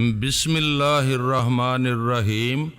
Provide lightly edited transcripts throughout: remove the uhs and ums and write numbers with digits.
बिस्मिल्लाहिर्रहमानिर्रहीम।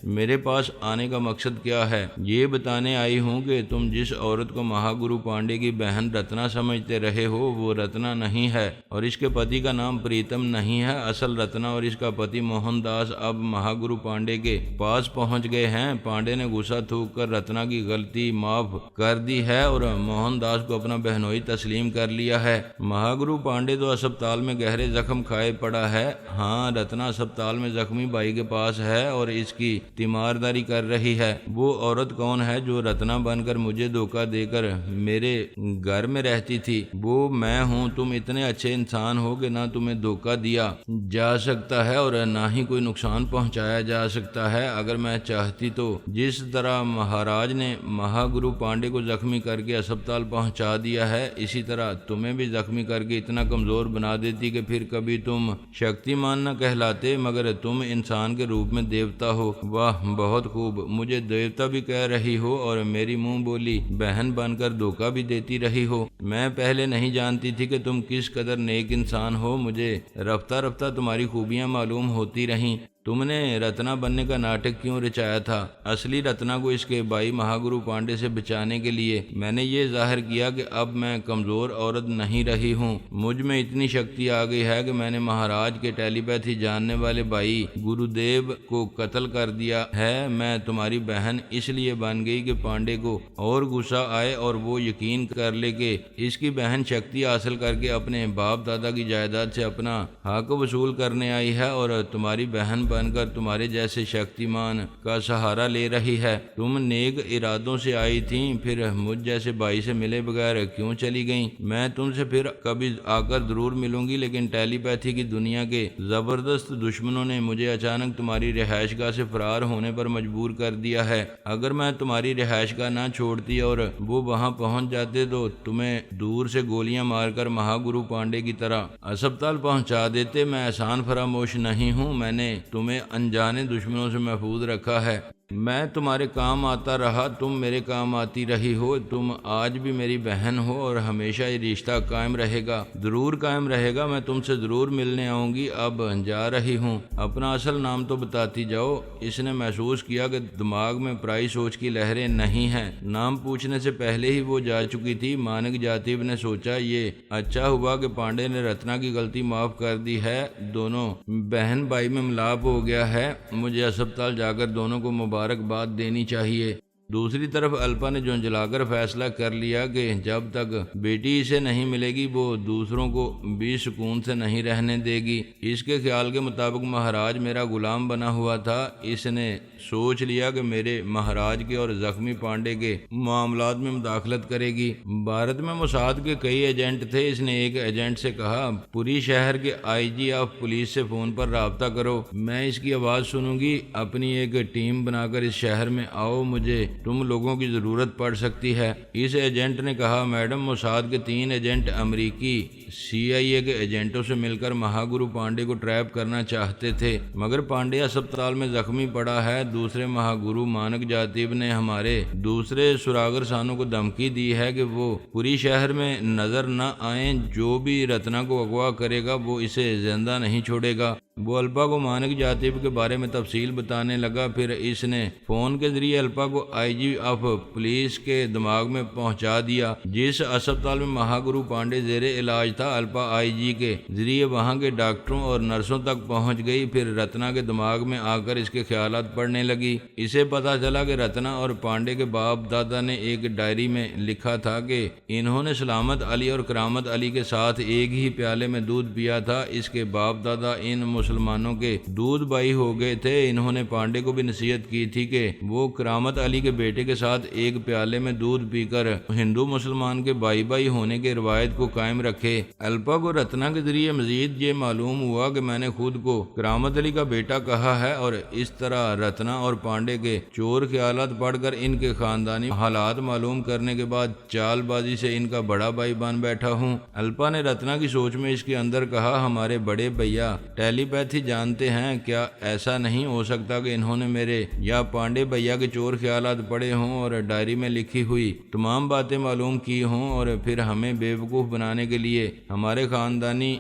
मेरे पास आने का मकसद क्या है, ये बताने आई हूँ कि तुम जिस औरत को महागुरु पांडे की बहन रत्ना समझते रहे हो वो रत्ना नहीं है और इसके पति का नाम प्रीतम नहीं है। असल रत्ना और इसका पति मोहनदास अब महागुरु पांडे के पास पहुँच गए हैं। पांडे ने गुस्सा थूक कर रत्ना की गलती माफ कर दी है और मोहनदास को अपना बहनोई तस्लीम कर लिया है। महागुरु पांडे तो अस्पताल में गहरे जख्म खाए पड़ा है। हाँ, रत्ना अस्पताल में जख्मी भाई के पास है और इसकी तीमारदारी कर रही है। वो औरत कौन है जो रत्ना बनकर मुझे धोखा देकर मेरे घर में रहती थी? वो मैं हूँ। तुम इतने अच्छे इंसान हो कि ना तुम्हें धोखा दिया जा सकता है और ना ही कोई नुकसान पहुँचाया जा सकता है। अगर मैं चाहती तो जिस तरह महाराज ने महागुरु पांडे को जख्मी करके अस्पताल पहुँचा दिया है, इसी तरह तुम्हें भी जख्मी करके इतना कमजोर बना देती कि फिर कभी तुम शक्तिमान न कहलाते मगर तुम इंसान के रूप में देवता हो। वाह, बहुत खूब। मुझे देवता भी कह रही हो और मेरी मुंह बोली बहन बनकर धोखा भी देती रही हो। मैं पहले नहीं जानती थी कि तुम किस कदर नेक इंसान हो। मुझे रफ्ता रफ्ता तुम्हारी खूबियां मालूम होती रहीं। तुमने रत्ना बनने का नाटक क्यों रचाया था? असली रत्ना को इसके भाई महागुरु पांडे से बचाने के लिए मैंने ये जाहिर किया कि अब मैं कमजोर औरत नहीं रही हूँ। मुझ में इतनी शक्ति आ गई है कि मैंने महाराज के टेलीपैथी जानने वाले भाई गुरुदेव को कत्ल कर दिया है। मैं तुम्हारी बहन इसलिए बन गई कि पांडे को और गुस्सा आए और वो यकीन कर ले कि इसकी बहन शक्ति हासिल करके अपने बाप दादा की जायदाद से अपना हक वसूल करने आई है और तुम्हारी बहन बनकर तुम्हारे जैसे शक्तिमान का सहारा ले रही है। तुम नेक इरादों से आई थी, फिर मुझ जैसे भाई से मिले बगैर क्यों चली गई? मैं तुमसे फिर कभी आकर जरूर मिलूंगी, लेकिन टेलीपैथी की दुनिया के जबरदस्त दुश्मनों ने मुझे अचानक तुम्हारी रिहायशगाह से फरार होने पर मजबूर कर दिया है। अगर मैं तुम्हारी रिहायशगाह ना छोड़ती और वो वहां पहुंच जाते तो तुम्हें दूर से गोलियां मारकर महागुरु पांडे की तरह अस्पताल पहुंचा देते। मैं एहसान फरामोश नहीं हूं। मैंने तुम्हें अनजाने दुश्मनों से महफूज रखा है। मैं तुम्हारे काम आता रहा, तुम मेरे काम आती रही हो। तुम आज भी मेरी बहन हो और हमेशा ये रिश्ता कायम रहेगा, जरूर कायम रहेगा। मैं तुमसे जरूर मिलने आऊंगी। अब जा रही हूँ। अपना असल नाम तो बताती जाओ। इसने महसूस किया कि दिमाग में पराई सोच की लहरें नहीं हैं। नाम पूछने से पहले ही वो जा चुकी थी। मानक जातिब ने सोचा ये अच्छा हुआ कि पांडे ने रत्ना की गलती माफ कर दी है। दोनों बहन भाई में मिलाप हो गया है। मुझे अस्पताल जाकर दोनों को मुबारकबाद देनी चाहिए। दूसरी तरफ अल्पा ने झुंझलाकर फैसला कर लिया कि जब तक बेटी इसे नहीं मिलेगी वो दूसरों को भी सुकून से नहीं रहने देगी। इसके ख्याल के मुताबिक महाराज मेरा गुलाम बना हुआ था। इसने सोच लिया कि मेरे महाराज के और जख्मी पांडे के मामलात में मुदाखलत करेगी। भारत में मोसाद के कई एजेंट थे। इसने एक एजेंट से कहा, पूरी शहर के आईजी ऑफ पुलिस से फोन पर राब्ता करो, मैं इसकी आवाज सुनूंगी। अपनी एक टीम बनाकर इस शहर में आओ, मुझे तुम लोगों की जरूरत पड़ सकती है। इस एजेंट ने कहा, मैडम मोसाद के 3 एजेंट अमेरिकी CIA के एजेंटों से मिलकर महागुरु पांडे को ट्रैप करना चाहते थे, मगर पांडे अस्पताल में जख्मी पड़ा है। दूसरे महागुरु मानक जातिब ने हमारे दूसरे सुरागर सानों को धमकी दी है कि वो पूरी शहर में नजर न आए। जो भी रत्ना को अगवा करेगा वो इसे जिंदा नहीं छोड़ेगा। वो अल्पा को मानक जातिब के बारे में तफसील बताने लगा। फिर इसने फोन के जरिए अल्पा को IG ऑफ पुलिस के दिमाग में पहुंचा दिया। जिस अस्पताल में महागुरु पांडे जेरे इलाज था, अल्पा IG के जरिए वहां के डॉक्टरों और नर्सों तक पहुंच गई। फिर रत्ना के दिमाग में आकर इसके ख्यालात पड़ने लगी। इसे पता चला कि रत्ना और पांडे के बाप दादा ने एक डायरी में लिखा था कि इन्होंने सलामत अली और करामत अली के साथ एक ही प्याले में दूध पिया था। इसके बाप दादा इन मुसलमानों के दूध भाई हो गए थे। इन्होंने पांडे को भी नसीहत की थी कि वो करामत अली के बेटे के साथ एक प्याले में दूध पीकर हिंदू मुसलमान के भाई भाई होने के रिवायत को कायम रखे। अल्पा को रत्ना के जरिए मजीद ये मालूम हुआ कि मैंने खुद को करामत अली का बेटा कहा है और इस तरह रत्ना और पांडे के चोर ख्यालात पढ़कर इनके खानदानी हालात मालूम करने के बाद चालबाजी से इनका बड़ा भाई बन बैठा हूँ। अल्पा ने रत्ना की सोच में इसके अंदर कहा, हमारे बड़े भैया टेली टेलीपैथी जानते हैं, क्या ऐसा नहीं हो सकता कि इन्होंने मेरे या पांडे भैया के चोर ख्यालात पढ़े हों और डायरी में लिखी हुई तमाम बातें मालूम की हों और फिर हमें बेवकूफ़ बनाने के लिए हमारे खानदानी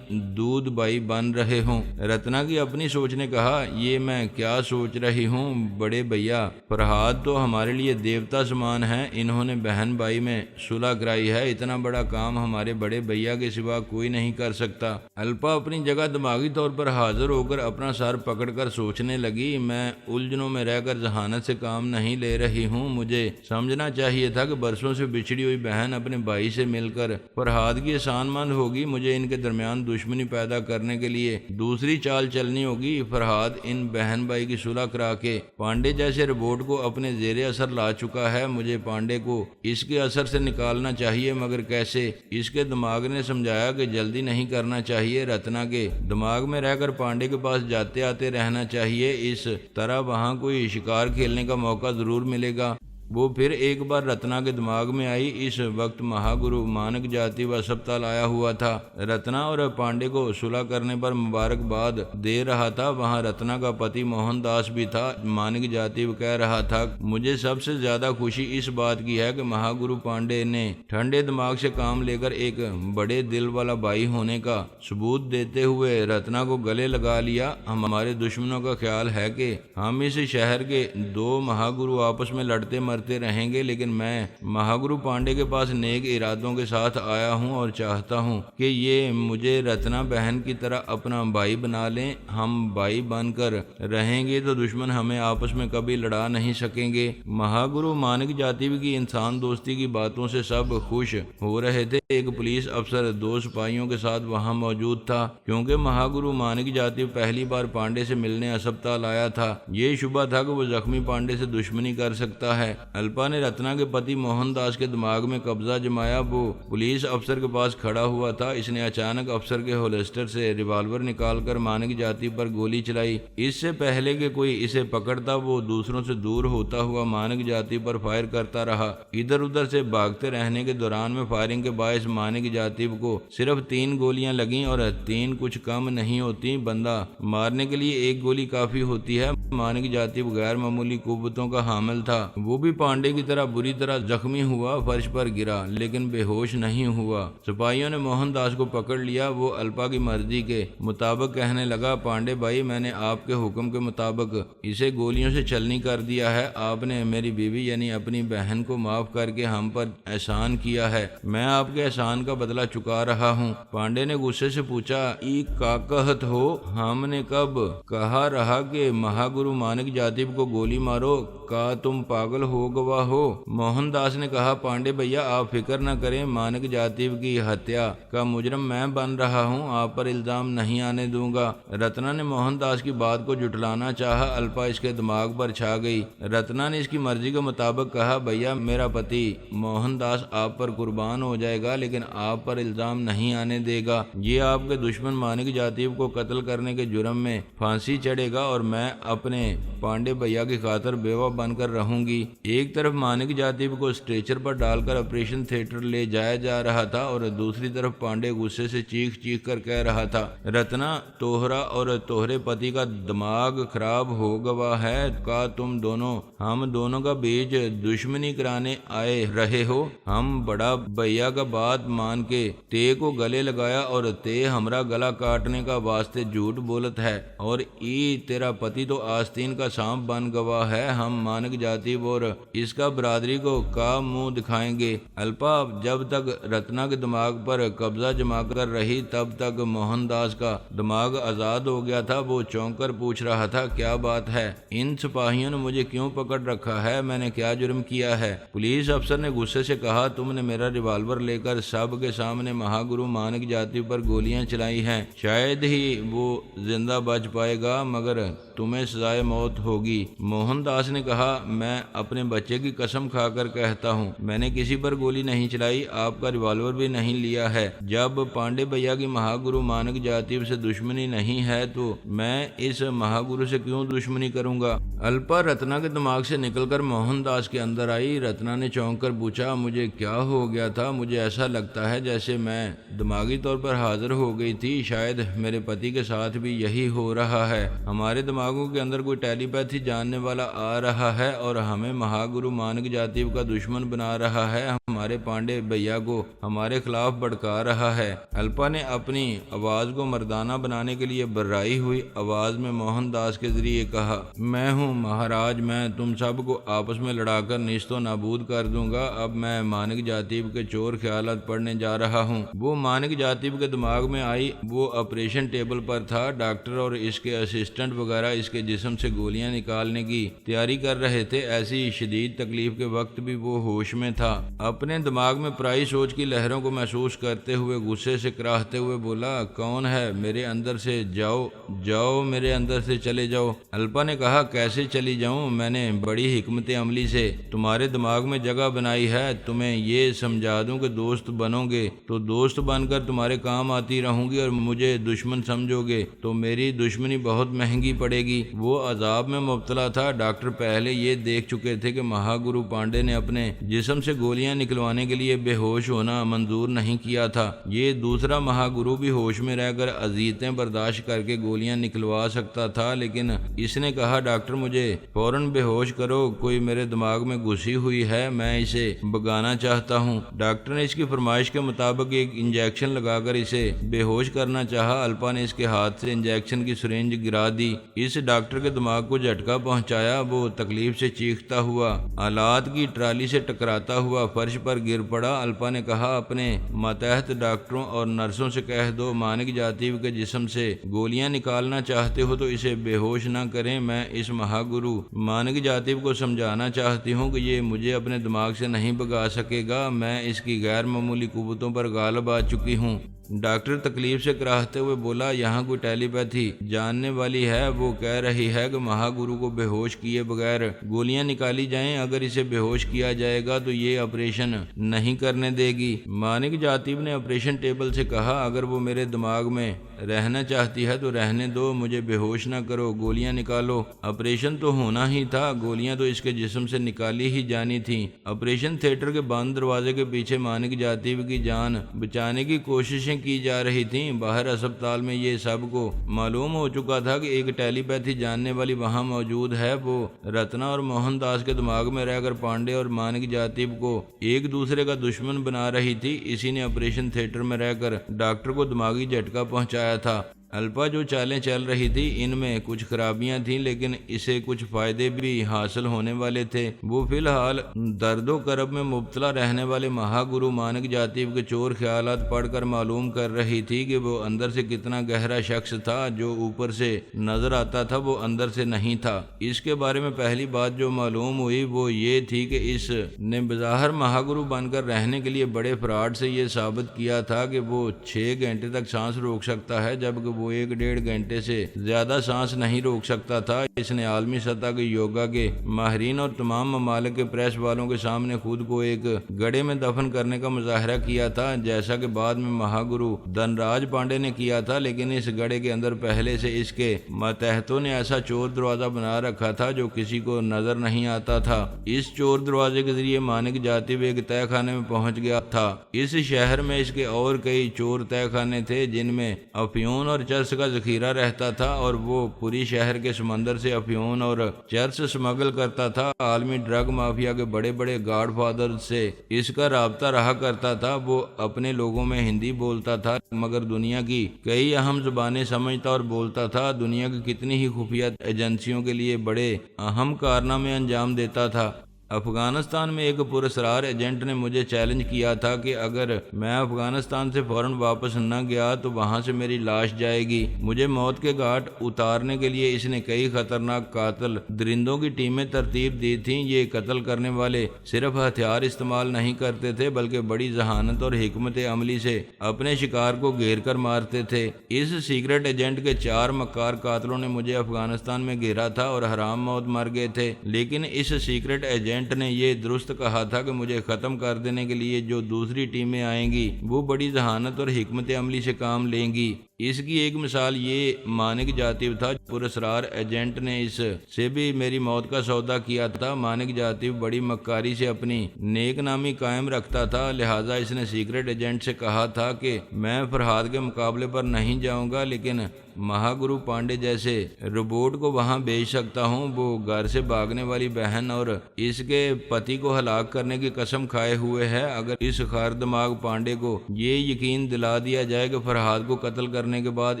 दूध भाई बन रहे हों। रत्ना की अपनी सोच ने कहा, ये मैं क्या सोच रही हूँ बड़े भैया, फरहाद तो हमारे लिए देवता समान है। इन्होंने बहन भाई में सुलह कराई है। इतना बड़ा काम हमारे बड़े भैया के सिवा कोई नहीं कर सकता। अल्पा अपनी जगह दिमागी तौर पर हाजिर होकर अपना सर पकड़कर सोचने लगी, मैं उलझनों में रहकर जहानत से काम नहीं ले रही हूँ। मुझे समझना चाहिए था कि बरसों से बिछड़ी हुई बहन अपने भाई से मिलकर फरहाद की एहसानमंद होगी। मुझे इनके दरमियान दुश्मनी पैदा करने के लिए दूसरी चाल चलनी होगी। फरहाद इन बहन भाई की सुलह करा के पांडे जैसे रोबोट को अपने जेरे असर ला चुका है। मुझे पांडे को इसके असर से निकालना चाहिए, मगर कैसे? इसके दिमाग ने समझाया कि जल्दी नहीं करना चाहिए। रत्ना के दिमाग में रहकर पांडे के पास जाते आते रहना चाहिए। इस तरह वहां कोई शिकार खेलने का मौका जरूर मिलेगा। वो फिर एक बार रत्ना के दिमाग में आई। इस वक्त महागुरु मानक जाति व अस्पताल आया हुआ था। रत्ना और पांडे को सुलह करने पर मुबारकबाद दे रहा था। वहां रत्ना का पति मोहनदास भी था। मानक जाति कह रहा था, मुझे सबसे ज्यादा खुशी इस बात की है कि महागुरु पांडे ने ठंडे दिमाग से काम लेकर एक बड़े दिल वाला भाई होने का सबूत देते हुए रत्ना को गले लगा लिया। हमारे दुश्मनों का ख्याल है कि हम इस शहर के दो महागुरु आपस में लड़ते मरते रहेंगे, लेकिन मैं महागुरु पांडे के पास नेक इरादों के साथ आया हूं और चाहता हूं कि ये मुझे रत्ना बहन की तरह अपना भाई बना लें। हम भाई बनकर रहेंगे तो दुश्मन हमें आपस में कभी लड़ा नहीं सकेंगे। महागुरु मानक जाति की इंसान दोस्ती की बातों से सब खुश हो रहे थे। एक पुलिस अफसर दो सिपाहियों के साथ वहां मौजूद था। क्योंकि महागुरु मानक जाति पहली बार पांडे से मिलने अस्पताल आया था, ये शुबा था कि वो जख्मी पांडे से दुश्मनी कर सकता है। अल्पा ने रत्ना के पति मोहनदास के दिमाग में कब्जा जमाया। वो पुलिस अफसर के पास खड़ा हुआ था। इसने अचानक अफसर के होल्स्टर से रिवॉल्वर निकालकर मानक जाति पर गोली चलाई। इससे पहले कि कोई इसे पकड़ता, वो दूसरों से दूर होता हुआ मानक जाति पर फायर करता रहा। इधर उधर से भागते रहने के दौरान में फायरिंग के बायस मानक जाति को सिर्फ 3 गोलियां लगीं और 3 कुछ कम नहीं होती। बंदा मारने के लिए 1 गोली काफी होती है। मानक जाति गैर मामूली कुव्वतों का हामिल था। वो भी पांडे की तरह बुरी तरह जख्मी हुआ, फर्श पर गिरा लेकिन बेहोश नहीं हुआ। सिपाहियों ने मोहनदास को पकड़ लिया। वो अल्पा की मर्जी के मुताबिक कहने लगा, पांडे भाई, मैंने आपके हुक्म के मुताबिक इसे गोलियों से छलनी कर दिया है। आपने मेरी बीवी यानी अपनी बहन को माफ करके हम पर एहसान किया है। मैं आपके एहसान का बदला चुका रहा हूँ। पांडे ने गुस्से से पूछा, ई का कहत हो? हमने कब कहा रहा कि महागुरु मानक जाति को गोली मारो? का तुम पागल हो गवा हो? मोहनदास ने कहा, पांडे भैया आप फिक्र न करें, मानक जाति की हत्या का मुजरम मैं बन रहा हूँ। आप पर इल्जाम नहीं आने दूंगा। रत्ना ने मोहनदास की बात को जुटलाना चाहा। अल्पा इसके दिमाग पर छा गई। रत्ना ने इसकी मर्जी के मुताबिक कहा, भैया मेरा पति मोहनदास आप पर कुर्बान हो जाएगा, लेकिन आप पर इल्जाम नहीं आने देगा। ये आपके दुश्मन मानक जाति को कत्ल करने के जुर्म में फांसी चढ़ेगा और मैं अपने पांडे भैया की खातिर बेवा बनकर रहूंगी। एक तरफ मानक जाति को स्ट्रेचर पर डालकर ऑपरेशन थिएटर ले जाया जा रहा था और दूसरी तरफ पांडे गुस्से से चीख चीख कर कह रहा था, रत्ना, तोहरा और तोहरे पति का दिमाग खराब हो गवा है। का तुम दोनों हम दोनों का बीच दुश्मनी कराने आए रहे हो? हम बड़ा भैया का बात मान के ते को गले लगाया और ते हमरा गला काटने का वास्ते झूठ बोलत है और ई तेरा पति तो आस्तीन का सांप बन गवा है। हम मानक जाति और इसका बरादरी को का मुंह दिखाएंगे। अल्पा जब तक रत्ना के दिमाग पर कब्जा जमा कर रही तब तक मोहनदास का दिमाग आजाद हो गया था। वो चौंक कर पूछ रहा था, क्या बात है? इन सिपाहियों ने मुझे क्यों पकड़ रखा है? मैंने क्या जुर्म किया है? पुलिस अफसर ने गुस्से से कहा, तुमने मेरा रिवॉल्वर लेकर सब के सामने महागुरु मानक जाति पर गोलियां चलाई हैं। शायद ही वो जिंदा बच पाएगा, मगर तुम्हें सजाए मौत होगी। मोहनदास ने कहा, मैं अपने बच्चे की कसम खाकर कहता हूँ, मैंने किसी पर गोली नहीं चलाई, आपका रिवॉल्वर भी नहीं लिया है। जब पांडे भैया की महागुरु मानक जाति से दुश्मनी नहीं है तो मैं इस महागुरु से क्यों दुश्मनी करूंगा। अल्पा रत्ना के दिमाग से निकलकर मोहनदास के अंदर आई। रत्ना ने चौंक कर पूछा, मुझे क्या हो गया था? मुझे ऐसा लगता है जैसे मैं दिमागी तौर पर हाजिर हो गई थी। शायद मेरे पति के साथ भी यही हो रहा है। हमारे दिमागों के अंदर कोई टेलीपैथी जानने वाला आ रहा है और हमें महागुरु मानक जाति का दुश्मन बना रहा है। हमारे पांडे भैया को हमारे खिलाफ भड़का रहा है। अल्पा ने अपनी आवाज को मर्दाना बनाने के लिए बर्राई हुई आवाज में मोहनदास के जरिए कहा, मैं हूँ महाराज, मैं तुम सबको आपस में लड़ाकर निस्तो नाबूद कर दूंगा। अब मैं मानक जाति के चोर ख्यालात पढ़ने जा रहा हूँ। वो मानक जाति के दिमाग में आई। वो ऑपरेशन टेबल पर था। डॉक्टर और इसके असिस्टेंट वगैरह इसके जिस्म से गोलियां निकालने की तैयारी कर रहे थे। ऐसी शदीद तकलीफ के वक्त भी वो होश में था। अपने दिमाग में पराई सोच की लहरों को महसूस करते हुए गुस्से से कराहते हुए बोला, कौन है? मेरे अंदर से जाओ, जाओ, मेरे अंदर से चले जाओ। अल्पा ने कहा, कैसे चली जाऊं? मैंने बड़ी हिकमत अमली से तुम्हारे दिमाग में जगह बनाई है। तुम्हें ये समझा दूं कि दोस्त बनोगे तो दोस्त बनकर तुम्हारे काम आती रहूंगी और मुझे दुश्मन समझोगे तो मेरी दुश्मनी बहुत महंगी पड़ेगी। वो अजाब में मुब्तला था। डॉक्टर पहले ये देख चुके थे कि महागुरु पांडे ने अपने जिस्म से गोलियां निकलवाने के लिए बेहोश होना मंजूर नहीं किया था। ये दूसरा महागुरु भी होश में रहकर अजीतें बर्दाश्त करके गोलियां निकलवा सकता था, लेकिन इसने कहा, डॉक्टर मुझे फौरन बेहोश करो, कोई मेरे दिमाग में घुसी हुई है, मैं इसे भगाना चाहता हूँ। डॉक्टर ने इसकी फरमाइश के मुताबिक एक इंजेक्शन लगाकर इसे बेहोश करना चाहा। अल्पा ने इसके हाथ से इंजेक्शन की सिरिंज गिरा दी। इस डॉक्टर के दिमाग को झटका पहुंचाया। वो तकलीफ से चीखता हुआ आलात की ट्राली से टकराता हुआ फर्श पर गिर पड़ा। अल्पा ने कहा, अपने मातहत डॉक्टरों और नर्सों से कह दो, मानक जाति के जिस्म से गोलियां निकालना चाहते हो तो इसे बेहोश न करें। मैं इस महागुरु मानक जाति को समझाना चाहती हूँ कि ये मुझे अपने दिमाग से नहीं भगा सकेगा। मैं इसकी गैर मामूली कुव्वतों पर गालिब आ चुकी हूँ। डॉक्टर तकलीफ से कराहते हुए बोला, यहाँ कोई टेलीपैथी जानने वाली है। वो कह रही है कि महागुरु को बेहोश किए बगैर गोलियां निकाली जाएं। अगर इसे बेहोश किया जाएगा तो ये ऑपरेशन नहीं करने देगी। मानिक जातिब ने ऑपरेशन टेबल से कहा, अगर वो मेरे दिमाग में रहना चाहती है तो रहने दो, मुझे बेहोश ना करो, गोलियां निकालो। ऑपरेशन तो होना ही था, गोलियां तो इसके जिस्म से निकाली ही जानी थी। ऑपरेशन थिएटर के बंद दरवाजे के पीछे मानिक जातिब की जान बचाने की कोशिशें की जा रही थी। बाहर अस्पताल में ये सबको मालूम हो चुका था कि एक टेलीपैथी जानने वाली वहां मौजूद है। वो रत्ना और मोहनदास के दिमाग में रहकर पांडे और मानिक जातिब को एक दूसरे का दुश्मन बना रही थी। इसी ने ऑपरेशन थिएटर में रहकर डॉक्टर को दिमागी झटका पहुंचाया था। अल्पा जो चालें चल रही थी इनमें कुछ खराबियां थीं, लेकिन इसे कुछ फायदे भी हासिल होने वाले थे। वो फिलहाल दर्दो करब में मुब्तला रहने वाले महागुरु मानक जातिब के चोर ख्यालात पढ़कर मालूम कर रही थी कि वो अंदर से कितना गहरा शख्स था। जो ऊपर से नजर आता था वो अंदर से नहीं था। इसके बारे में पहली बात जो मालूम हुई वो ये थी कि इसने बज़ाहिर महागुरु बनकर रहने के लिए बड़े फ्रॉड से ये साबित किया था कि वो 6 घंटे तक सांस रोक सकता है, जबकि वो 1-1.5 घंटे से ज्यादा सांस नहीं रोक सकता था। इसने आलमी सतह के योगा के माहिरीन और तमाम ममालिक के प्रेस वालों के सामने खुद को एक गड्ढे में दफन करने का मुजाहरा किया था, जैसा कि बाद में महागुरु धनराज पांडे ने किया था। लेकिन इस गड्ढे के अंदर पहले से इसके मातहतों ने ऐसा चोर दरवाजा बना रखा था जो किसी को नजर नहीं आता था। इस चोर दरवाजे के जरिए मानिक जातिब एक तहखाने में पहुंच गया था। इस शहर में इसके और कई चोर तहखाने थे जिनमें अफयून और चर्स का जखीरा रहता था, और वो पूरी शहर के समंदर से अफयून और चर्स स्मगल करता था। आलमी ड्रग माफिया के बड़े बड़े गॉडफादर से इसका राब्ता रहा करता था। वो अपने लोगों में हिंदी बोलता था, मगर दुनिया की कई अहम जुबानें समझता और बोलता था। दुनिया की कितनी ही खुफिया एजेंसियों के लिए बड़े अहम कारनामे अंजाम देता था। अफगानिस्तान में एक पुरस्कार एजेंट ने मुझे चैलेंज किया था कि अगर मैं अफगानिस्तान से फौरन वापस न गया तो वहां से मेरी लाश जाएगी। मुझे मौत के घाट उतारने के लिए इसने कई खतरनाक कातिल दरिंदों की टीमें तरतीब दी थीं। ये कत्ल करने वाले सिर्फ हथियार इस्तेमाल नहीं करते थे, बल्कि बड़ी जहानत और हिकमत अमली से अपने शिकार को घेर कर मारते थे। इस सीक्रेट एजेंट के 4 मक्कार कातिलों ने मुझे अफगानिस्तान में घेरा था और हराम मौत मर गए थे। लेकिन इस सीक्रेट एजेंट एजेंट ने ये दुरुस्त कहा था कि मुझे ख़त्म कर देने के लिए जो दूसरी टीमें आएंगी वो बड़ी जहानत और हिकमत अमली से काम लेंगी। इसकी एक मिसाल ये मानिक जातिब था। पुरस्रार एजेंट ने इस से भी मेरी मौत का सौदा किया था। मानिक जातिब बड़ी मक्कारी से अपनी नेक नामी कायम रखता था, लिहाजा इसने सीक्रेट एजेंट से कहा था कि मैं फरहाद के मुकाबले पर नहीं जाऊंगा, लेकिन महागुरु पांडे जैसे रोबोट को वहां भेज सकता हूं। वो घर से भागने वाली बहन और इसके पति को हलाक करने की कसम खाए हुए है। अगर इस खार दिमाग पांडे को ये यकीन दिला दिया जाए कि फरहाद को कत्ल करने के बाद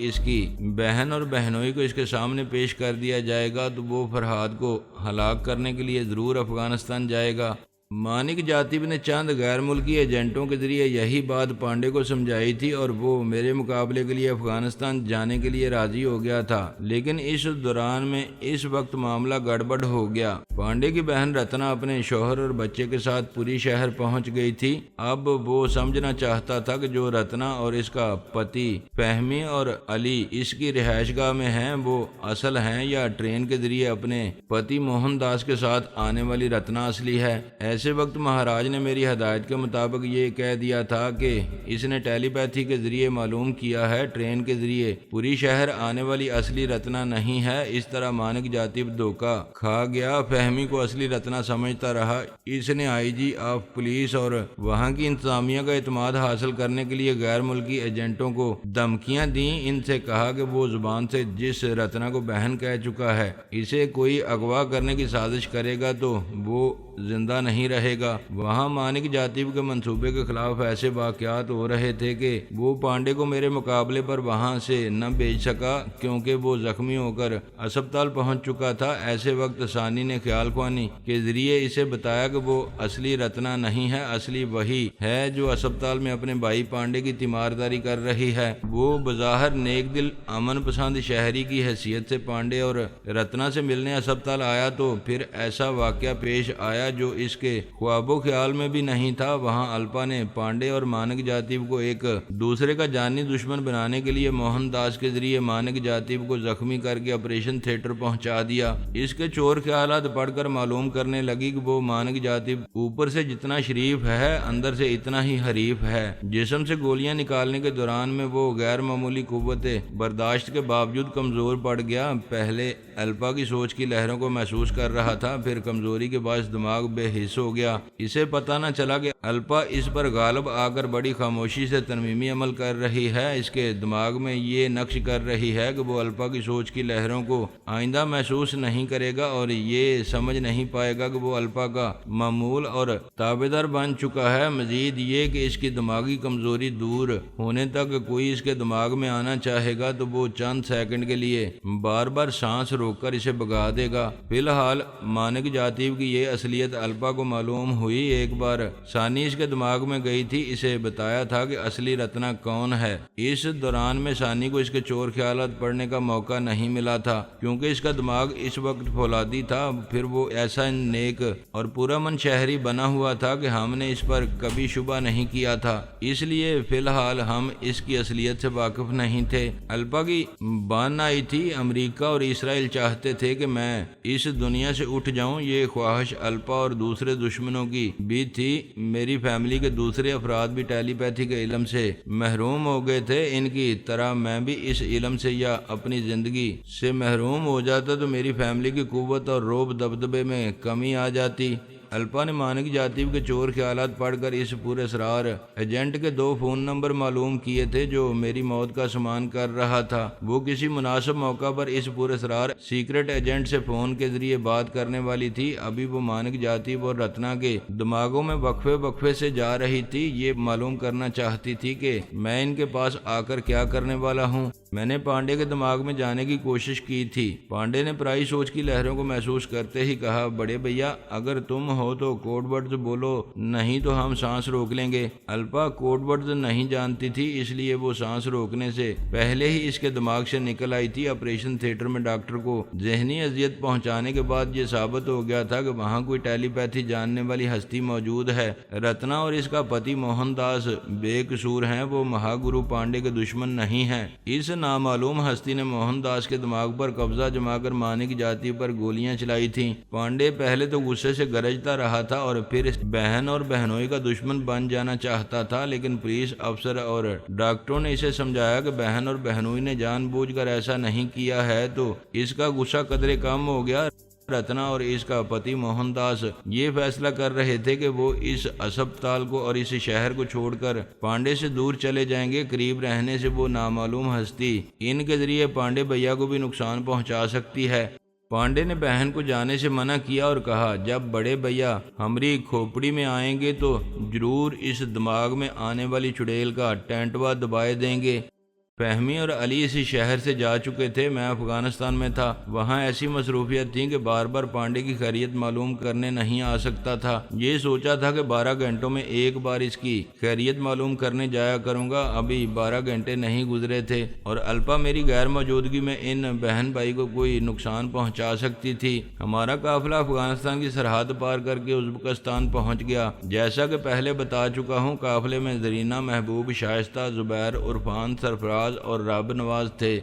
इसकी बहन और बहनोई को इसके सामने पेश कर दिया जाएगा तो वो फरहाद को हलाक करने के लिए ज़रूर अफगानिस्तान जाएगा। मानिक जातिब ने चंद गैर मुल्की एजेंटों के जरिए यही बात पांडे को समझाई थी और वो मेरे मुकाबले के लिए अफगानिस्तान जाने के लिए राजी हो गया था। लेकिन इस दौरान में इस वक्त मामला गड़बड़ हो गया। पांडे की बहन रत्ना अपने शौहर और बच्चे के साथ पूरी शहर पहुंच गई थी। अब वो समझना चाहता था कि जो रत्ना और इसका पति फहमी और अली इसकी रिहाइशगाह में हैं वो असल हैं या ट्रेन के जरिए अपने पति मोहनदास के साथ आने वाली रत्ना असली है। ऐसे वक्त महाराज ने मेरी हदायत के मुताबिक ये कह दिया था कि इसने टेलीपैथी के जरिए मालूम किया है ट्रेन के जरिए पूरी शहर आने वाली असली रत्ना नहीं है। इस तरह मानिक जातिब धोखा खा गया, फहमी को असली रत्ना समझता रहा। इसने आईजी ऑफ पुलिस और वहां की इंतजामिया का एतमाद हासिल करने के लिए गैर मुल्की एजेंटों को धमकियां दी। इनसे कहा कि वो जुबान से जिस रत्ना को बहन कह चुका है इसे कोई अगवा करने की साजिश करेगा तो वो जिंदा नहीं रहेगा। वहाँ मानिक जातिब के मंसूबे के खिलाफ ऐसे वाकयात हो रहे थे कि वो पांडे को मेरे मुकाबले पर वहाँ से न भेज सका क्योंकि वो जख्मी होकर अस्पताल पहुँच चुका था। ऐसे वक्त सानी ने ख्याल ख्वानी के जरिए इसे बताया कि वो असली रत्ना नहीं है, असली वही है जो अस्पताल में अपने भाई पांडे की तीमारदारी कर रही है। वो बज़ाहिर नेक दिल अमन पसंद शहरी की हैसियत से पांडे और रत्ना से मिलने अस्पताल आया तो फिर ऐसा वाकया पेश आया जो इसके ख्वाबो ख्याल में भी नहीं था। वहां अल्पा ने पांडे और मानिक जातिब को एक दूसरे का जानी दुश्मन बनाने के लिए मोहनदास के जरिए मानिक जातिब को जख्मी करके ऑपरेशन थिएटर पहुंचा दिया। इसके चोर ख्यालात पढ़कर मालूम करने लगी कि वो मानिक जातिब ऊपर से जितना शरीफ है अंदर से इतना ही हरीफ है। जिस्म से गोलियां निकालने के दौरान में वो गैर मामूली कुव्वत बर्दाश्त के बावजूद कमजोर पड़ गया। पहले अल्पा की सोच की लहरों को महसूस कर रहा था, फिर कमजोरी के बाद दिमाग बेहिस हो गया। इसे पता न चला कि अल्पा इस पर गालिब आकर बड़ी खामोशी से तरमीमी अमल कर रही है। इसके दिमाग में ये नक्श कर रही है कि वो अल्पा की सोच की लहरों को आइंदा महसूस नहीं करेगा और ये समझ नहीं पाएगा कि वो अल्पा का मामूल और ताबेदार बन चुका है। मजीद ये कि इसकी दिमागी कमजोरी दूर होने तक कोई इसके दिमाग में आना चाहेगा तो वो चंद सेकंड के लिए बार बार सांस रोककर इसे भगा देगा। फिलहाल मानिक जातिब की ये असलियत अल्पा को मालूम हुई। एक बार सानी इसके दिमाग में गई थी, इसे बताया था कि असली रत्ना कौन है। इस दौरान में सानी को इसके चोर ख्यालात पढ़ने का मौका नहीं मिला था क्योंकि इसका दिमाग इस वक्त फौलादी था। फिर वो ऐसा नेक और पुरअमन शहरी बना हुआ था कि हमने इस पर कभी शुबा नहीं किया था, इसलिए फिलहाल हम इसकी असलियत से वाकिफ नहीं थे। अल्पा की बान आई थी। अमेरिका और इसराइल चाहते थे कि मैं इस दुनिया से उठ जाऊं। ये ख्वाहिश अल्पा और दूसरे दुश्मनों की भी थी। मेरी फैमिली के दूसरे अफराद भी टेलीपैथी के इल्म से महरूम हो गए थे। इनकी तरह मैं भी इस इल्म से या अपनी जिंदगी से महरूम हो जाता तो मेरी फैमिली की कुव्वत और रोब दबदबे में कमी आ जाती। अल्पा ने मानिक जातिब के चोर ख्यालात पढ़कर इस पूरे सरार एजेंट के 2 फ़ोन नंबर मालूम किए थे जो मेरी मौत का सामान कर रहा था। वो किसी मुनासिब मौका पर इस पूरे सरार सीक्रेट एजेंट से फ़ोन के जरिए बात करने वाली थी। अभी वो मानिक जातिब और रत्ना के दिमागों में वक्फे वक्फे से जा रही थी। ये मालूम करना चाहती थी कि मैं इनके पास आकर क्या करने वाला हूँ। मैंने पांडे के दिमाग में जाने की कोशिश की थी। पांडे ने पराई सोच की लहरों को महसूस करते ही कहा, बड़े भैया अगर तुम हो तो कोड वर्ड्स बोलो, नहीं तो हम सांस रोक लेंगे। अल्पा कोड वर्ड्स नहीं जानती थी, इसलिए वो सांस रोकने से पहले ही इसके दिमाग से निकल आई थी। ऑपरेशन थिएटर में डॉक्टर को जहनी अजियत पहुंचाने के बाद ये साबित हो गया था कि वहाँ कोई टेलीपैथी जानने वाली हस्ती मौजूद है। रत्ना और इसका पति मोहनदास बेकसूर हैं, वो महागुरु पांडे के दुश्मन नहीं हैं। इस नामालूम हस्ती ने मोहनदास के दिमाग पर कब्जा जमाकर मानिक जाति पर गोलियां चलाई थी। पांडे पहले तो गुस्से से गरजता करता रहा था और फिर बहन और बहनोई का दुश्मन बन जाना चाहता था। लेकिन पुलिस अफसर और डॉक्टरों ने इसे समझाया कि बहन और बहनोई ने जानबूझकर ऐसा नहीं किया है, तो इसका गुस्सा कदरे कम हो गया। रत्ना और इसका पति मोहनदास ये फैसला कर रहे थे कि वो इस अस्पताल को और इस शहर को छोड़कर पांडे से दूर चले जाएंगे। करीब रहने से वो नामालूम हस्ती इनके जरिए पांडे भैया को भी नुकसान पहुंचा सकती है। पांडे ने बहन को जाने से मना किया और कहा, जब बड़े भैया हमारी खोपड़ी में आएंगे तो जरूर इस दिमाग में आने वाली चुड़ैल का टेंटवा दबाए देंगे। फहमी और अली इसी शहर से जा चुके थे। मैं अफगानिस्तान में था। वहाँ ऐसी मसरूफियत थी कि बार बार पांडे की खैरियत मालूम करने नहीं आ सकता था। ये सोचा था कि 12 घंटों में एक बार इसकी खैरियत मालूम करने जाया करूँगा। अभी 12 घंटे नहीं गुजरे थे और अल्पा मेरी गैर मौजूदगी में इन बहन भाई को कोई नुकसान पहुँचा सकती थी। हमारा काफिला अफगानिस्तान की सरहद पार करके उज़्बेकिस्तान पहुँच गया। जैसा कि पहले बता चुका हूँ, काफिले में जरीना, महबूब, शाइस्ता, जुबैर, उरफान, सरफराज और रब नवाज थे।